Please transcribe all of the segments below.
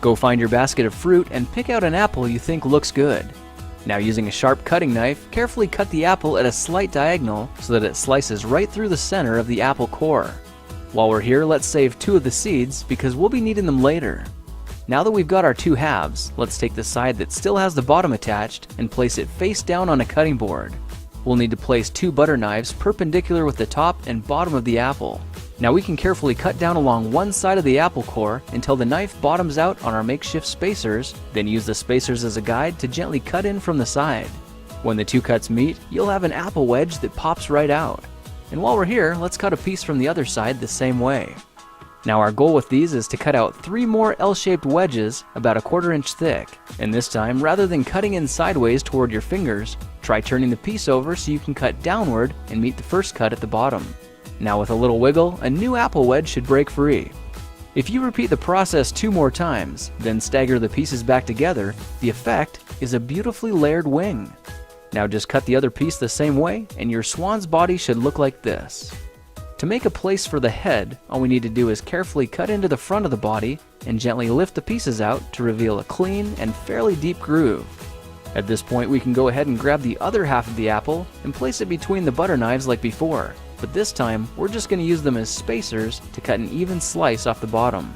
Go find your basket of fruit and pick out an apple you think looks good. Now, using a sharp cutting knife, carefully cut the apple at a slight diagonal so that it slices right through the center of the apple core. While we're here, let's save 2 of the seeds because we'll be needing them later. Now that we've got our 2 halves, let's take the side that still has the bottom attached and place it face down on a cutting board. We'll need to place 2 butter knives perpendicular with the top and bottom of the apple. Now we can carefully cut down along one side of the apple core until the knife bottoms out on our makeshift spacers, then use the spacers as a guide to gently cut in from the side. When the 2 cuts meet, you'll have an apple wedge that pops right out. And while we're here, let's cut a piece from the other side the same way. Now our goal with these is to cut out 3 more L-shaped wedges about a 1/4 inch thick. And this time, rather than cutting in sideways toward your fingers, try turning the piece over so you can cut downward and meet the first cut at the bottom. Now with a little wiggle, a new apple wedge should break free. If you repeat the process 2 more times, then stagger the pieces back together, the effect is a beautifully layered wing. Now just cut the other piece the same way and your swan's body should look like this. To make a place for the head, all we need to do is carefully cut into the front of the body and gently lift the pieces out to reveal a clean and fairly deep groove. At this point, we can go ahead and grab the other half of the apple and place it between the butter knives like before, but this time we're just going to use them as spacers to cut an even slice off the bottom.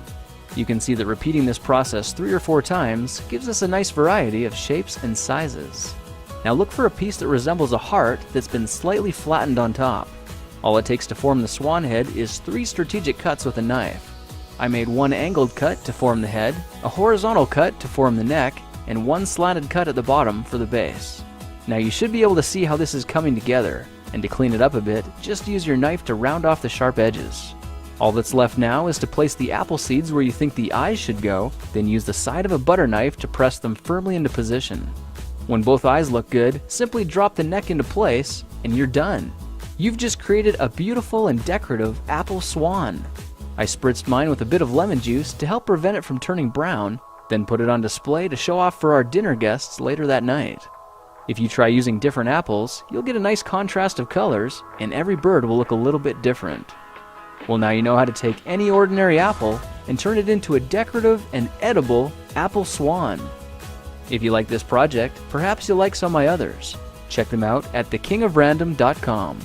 You can see that repeating this process 3 or 4 times gives us a nice variety of shapes and sizes. Now look for a piece that resembles a heart that's been slightly flattened on top. All it takes to form the swan head is 3 strategic cuts with a knife. I made 1 angled cut to form the head, a horizontal cut to form the neck, and 1 slanted cut at the bottom for the base. Now you should be able to see how this is coming together, and to clean it up a bit, just use your knife to round off the sharp edges. All that's left now is to place the apple seeds where you think the eyes should go, then use the side of a butter knife to press them firmly into position. When both eyes look good, simply drop the neck into place, and you're done. You've just created a beautiful and decorative apple swan. I spritzed mine with a bit of lemon juice to help prevent it from turning brown, then put it on display to show off for our dinner guests later that night. If you try using different apples, you'll get a nice contrast of colors, and every bird will look a little bit different. Well, now you know how to take any ordinary apple and turn it into a decorative and edible apple swan. If you like this project, perhaps you'll like some of my others. Check them out at thekingofrandom.com.